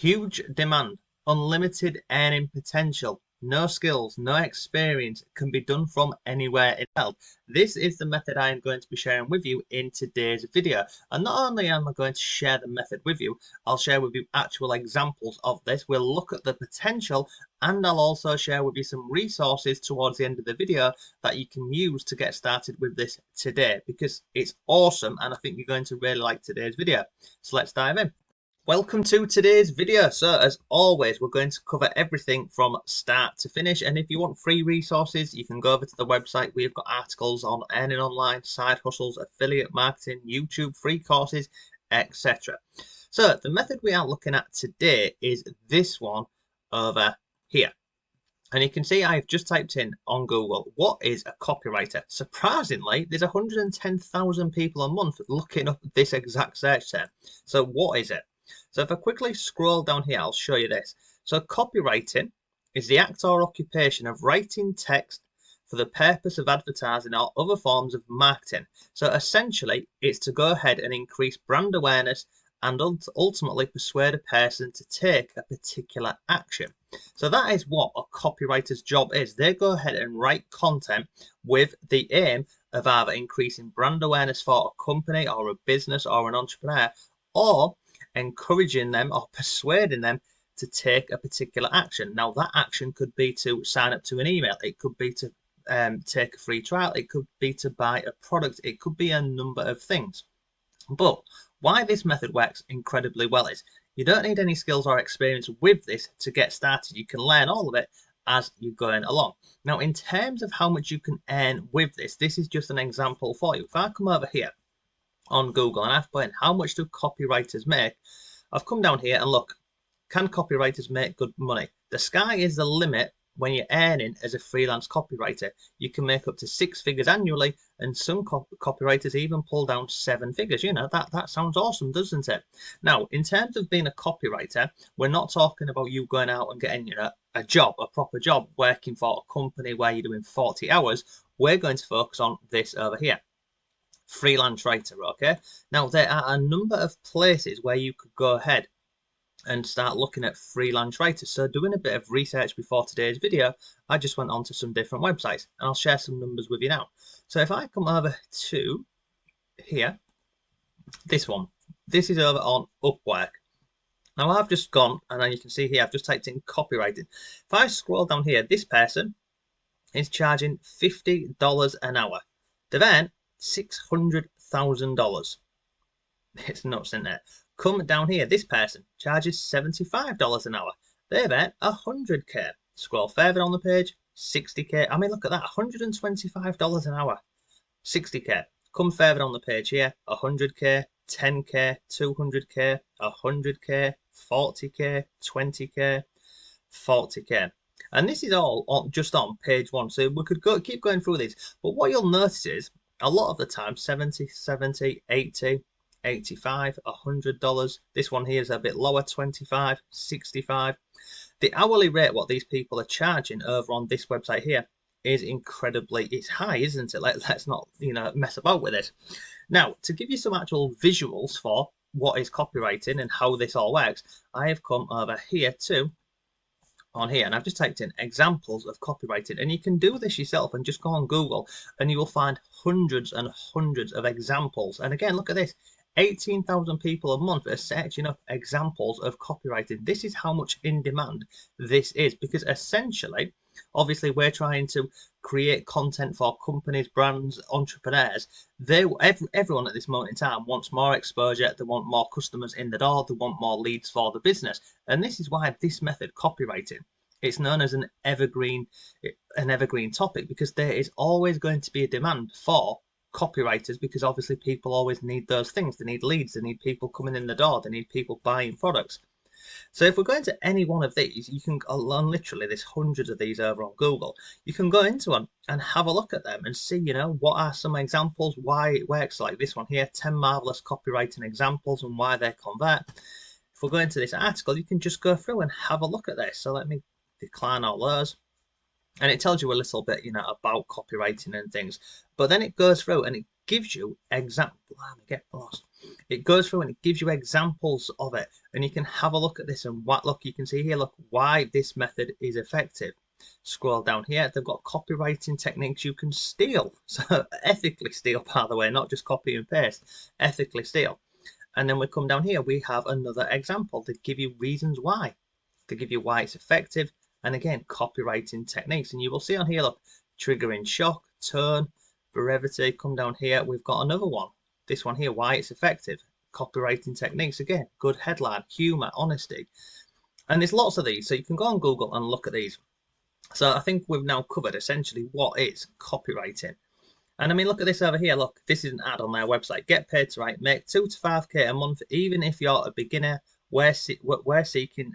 Huge demand, unlimited earning potential, no skills, no experience, can be done from anywhere in the world. This is the method I am going to be sharing with you in today's video. And not only am I going to share the method with you, I'll share with you actual examples of this. We'll look at the potential, and I'll also share with you some resources towards the end of the video that you can use to get started with this today, because it's awesome and I think you're going to really like today's video. So let's dive in. Welcome to today's video. So as always, we're going to cover everything from start to finish. And if you want free resources, you can go over to the website. We've got articles on earning online, side hustles, affiliate marketing, YouTube, free courses, etc. So the method we are looking at today is this one over here. And you can see I've just typed in on Google, what is a copywriter? Surprisingly, there's 110,000 people a month looking up this exact search term. So what is it? So if I quickly scroll down here, I'll show you this. So copywriting is the act or occupation of writing text for the purpose of advertising or other forms of marketing. So essentially, it's to go ahead and increase brand awareness and ultimately persuade a person to take a particular action. So that is what a copywriter's job is. They go ahead and write content with the aim of either increasing brand awareness for a company or a business or an entrepreneur, or encouraging them or persuading them to take a particular action. Now that action could be to sign up to an email, it could be to take a free trial, it could be to buy a product, it could be a number of things. But why this method works incredibly well is you don't need any skills or experience with this to get started. You can learn all of it as you're going along. Now in terms of how much you can earn with this, this is just an example for you. If I come over here on Google and I've put in how much do copywriters make, I've come down here and look, can copywriters make good money? The sky is the limit when you're earning as a freelance copywriter. You can make up to 6 figures annually, and some copywriters even pull down 7 figures. You know, that sounds awesome, doesn't it? Now, in terms of being a copywriter, we're not talking about you going out and getting, a job, a proper job, working for a company where you're doing 40 hours. We're going to focus on this over here. Freelance writer, okay? Now, there are a number of places where you could go ahead and start looking at freelance writers. So doing a bit of research before today's video, I just went on to some different websites and I'll share some numbers with you now. So if I come over to here, this one, this is over on Upwork. Now I've just gone, and then you can see here, I've just typed in copywriting. If I scroll down here, this person is charging $50 an hour. They've earned $600,000. It's nuts, isn't it? Come down here, this person charges $75 an hour. They've earned 100k. Scroll further on the page, 60k. I mean, look at that, $125 an hour, 60k. Come further on the page here, 100k, 10k, 200k, 100k, 40k, 20k, 40k. And this is all just on page 1. So we could keep going through these. But what you'll notice is, a lot of the time, 70, 80, 85, $100. This one here is a bit lower, 25, 65. The hourly rate, what these people are charging over on this website here, is incredibly, it's high, isn't it? Let's not, mess about with it. Now, to give you some actual visuals for what is copywriting and how this all works, I have come over here to on here, and I've just typed in examples of copywriting, and you can do this yourself and just go on Google and you will find hundreds and hundreds of examples. And again, look at this, 18,000 people a month are searching up examples of copywriting. This is how much in demand this is, because essentially, obviously, we're trying to create content for companies, brands, entrepreneurs. Everyone at this moment in time wants more exposure. They want more customers in the door. They want more leads for the business. And this is why this method, copywriting, it's known as an evergreen topic, because there is always going to be a demand for copywriters, because obviously people always need those things. They need leads. They need people coming in the door. They need people buying products. So if we're going to any one of these, you can, literally there's hundreds of these over on Google, you can go into them and have a look at them and see, what are some examples, why it works, like this one here, 10 marvelous copywriting examples and why they convert. If we're going to this article, you can just go through and have a look at this. So let me decline all those. And it tells you a little bit, about copywriting and things. But then it goes through and it gives you It goes through and it gives you examples of it, and you can have a look at this and look, you can see here, look, why this method is effective. Scroll down here, they've got copywriting techniques you can steal. So ethically steal, by the way, not just copy and paste, ethically steal. And then we come down here, we have another example. They give you reasons why. They give you why it's effective. And again, copywriting techniques. And you will see on here, look, triggering shock, tone, brevity. Come down here, we've got another one. This one here, why it's effective. Copywriting techniques. Again, good headline, humor, honesty. And there's lots of these. So you can go on Google and look at these. So I think we've now covered essentially what is copywriting. And I mean, look at this over here. Look, this is an ad on their website. Get paid to write. Make 2 to 5K a month, even if you're a beginner. We're seeking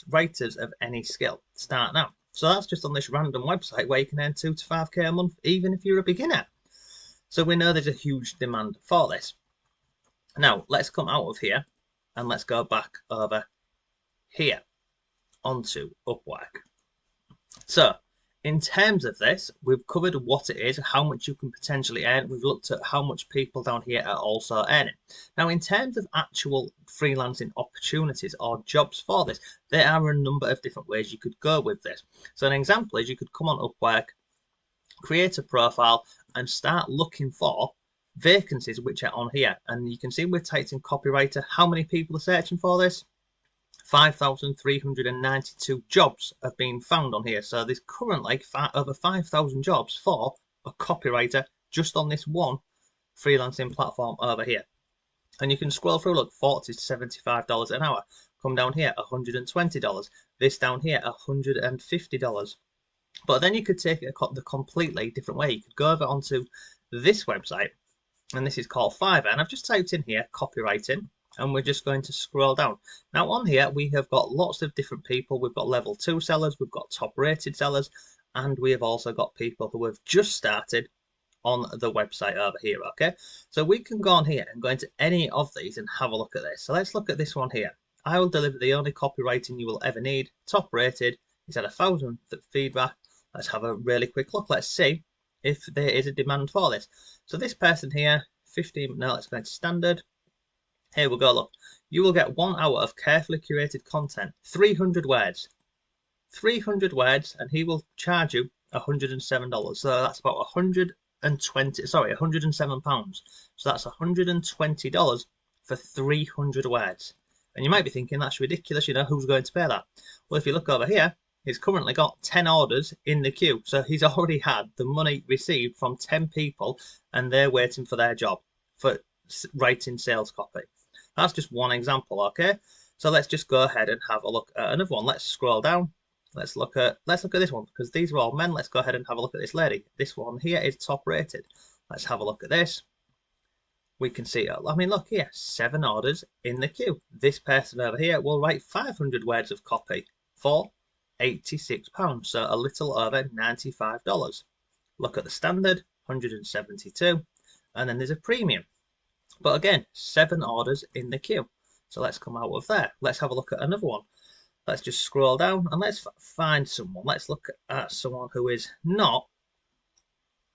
writers of any skill. Start now. So that's just on this random website where you can earn 2 to 5K a month, even if you're a beginner. So we know there's a huge demand for this. Now, let's come out of here and let's go back over here onto Upwork. So, in terms of this, we've covered what it is, how much you can potentially earn. We've looked at how much people down here are also earning. Now, in terms of actual freelancing opportunities or jobs for this, there are a number of different ways you could go with this. So an example is you could come on Upwork, create a profile, and start looking for vacancies which are on here. And you can see we've typed in copywriter. How many people are searching for this? 5,392 jobs have been found on here. So there's currently over 5,000 jobs for a copywriter just on this one freelancing platform over here. And you can scroll through, look, $40 to $75 an hour. Come down here, $120. This down here, $150. But then you could take it the completely different way. You could go over onto this website, and this is called Fiverr. And I've just typed in here copywriting. And we're just going to scroll down. Now on here, we have got lots of different people. We've got level 2 sellers, we've got top rated sellers, and we have also got people who have just started on the website over here, okay? So we can go on here and go into any of these and have a look at this. So let's look at this one here. I will deliver the only copywriting you will ever need. Top rated. It's had 1,000 feedback. Let's have a really quick look. Let's see if there is a demand for this. So this person here, 15, now let's go into standard. Here we go, look. You will get 1 hour of carefully curated content, 300 words. 300 words, and he will charge you $107. So that's about £107. So that's $120 for 300 words. And you might be thinking, that's ridiculous, you know, who's going to pay that? Well, if you look over here, he's currently got 10 orders in the queue. So he's already had the money received from 10 people, and they're waiting for their job for writing sales copy. That's just one example, okay? So let's just go ahead and have a look at another one. Let's scroll down. Let's look at this one, because these are all men. Let's go ahead and have a look at this lady. This one here is top rated. Let's have a look at this. We can see, I mean, look here, 7 orders in the queue. This person over here will write 500 words of copy for £86, so a little over $95. Look at the standard, 172, and then there's a premium. But again, 7 orders in the queue. So let's come out of there. Let's have a look at another one. Let's just scroll down and let's find someone. Let's look at someone who is not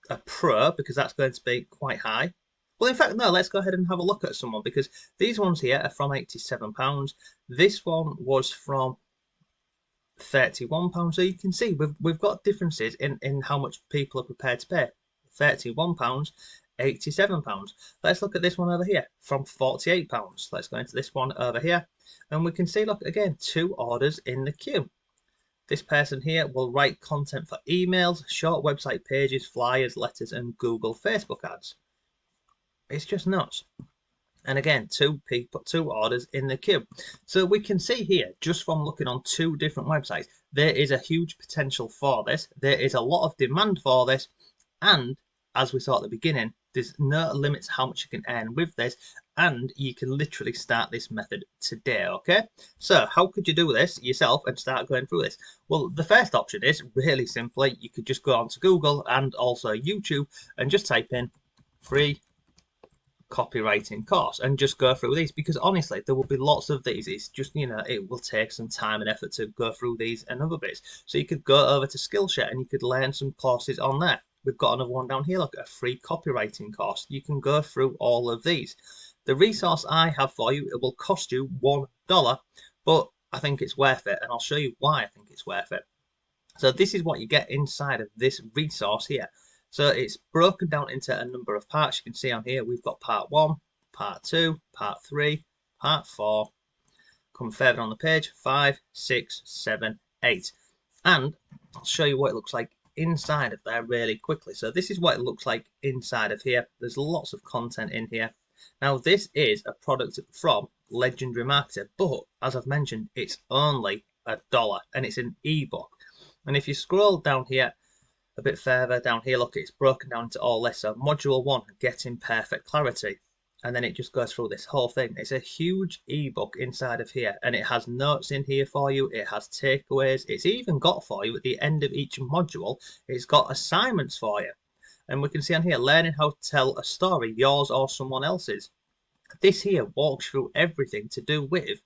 a pro, because that's going to be quite high. Well, in fact, no, let's go ahead and have a look at someone, because these ones here are from £87. This one was from £31. So you can see we've got differences in how much people are prepared to pay. £31, £87. Let's look at this one over here from £48. Let's go into this one over here, and we can see, look, again, 2 orders in the queue. This person here will write content for emails, short website pages, flyers, letters, and Google Facebook ads. It's just nuts. And again, 2 orders in the queue. So we can see here, just from looking on 2 different websites, there is a huge potential for this. There is a lot of demand for this, and as we saw at the beginning, there's no limit to how much you can earn with this, and you can literally start this method today, okay? So how could you do this yourself and start going through this? Well, the first option is really simply, you could just go onto Google and also YouTube and just type in free copywriting course and just go through these, because honestly, there will be lots of these. It's just, you know, it will take some time and effort to go through these and other bits. So you could go over to Skillshare and you could learn some courses on there. we've got another one down here, look, a free copywriting course. You can go through all of these. The resource I have for you, it will cost you $1, but I think it's worth it, and I'll show you why I think it's worth it. So this is what you get inside of this resource here. So it's broken down into a number of parts. You can see on here we've got part 1, part 2, part 3, part 4. Come further on the page, 5, 6, 7, 8. And I'll show you what it looks like inside of there really quickly. So this is what it looks like inside of here. There's lots of content in here. Now this is a product from Legendary Marketer, but as I've mentioned, it's only $1 and it's an ebook. And if you scroll down here a bit further down here, look, it's broken down into all this. So module 1, getting perfect clarity. And then it just goes through this whole thing. It's a huge ebook inside of here, and it has notes in here for you. It has takeaways. It's even got for you at the end of each module, it's got assignments for you. And we can see on here, learning how to tell a story, yours or someone else's. This here walks through everything to do with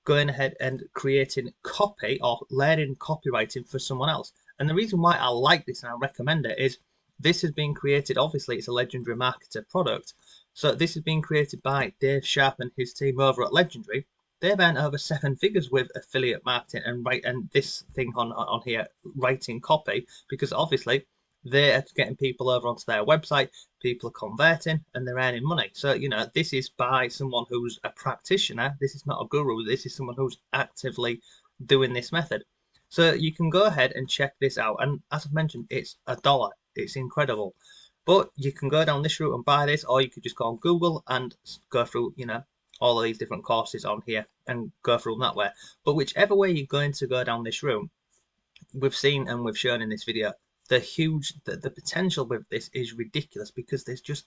going ahead and creating copy or learning copywriting for someone else. And the reason why I like this and I recommend it is this has been created, obviously it's a Legendary Marketer product. So this has been created by Dave Sharp and his team over at Legendary. They've earned over 7 figures with affiliate marketing and this thing on here, writing copy, because obviously they're getting people over onto their website, people are converting and they're earning money. So, you know, this is by someone who's a practitioner. This is not a guru. This is someone who's actively doing this method. So you can go ahead and check this out. And as I've mentioned, it's $1. It's incredible. But you can go down this route and buy this, or you could just go on Google and go through, you know, all of these different courses on here and go through them that way. But whichever way you're going to go down this route, we've seen and we've shown in this video, the potential with this is ridiculous, because there's just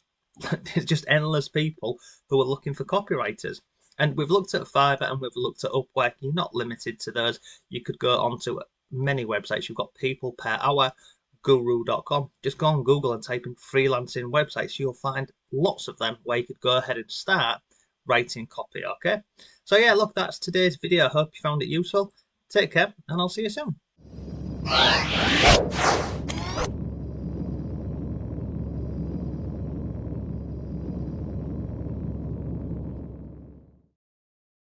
endless people who are looking for copywriters. And we've looked at Fiverr and we've looked at Upwork. You're not limited to those. You could go onto many websites. You've got People Per Hour, guru.com. Just go on Google and type in freelancing websites. You'll find lots of them where you could go ahead and start writing copy. Okay, so yeah, look, that's today's video. I hope you found it useful. Take care and I'll see you soon.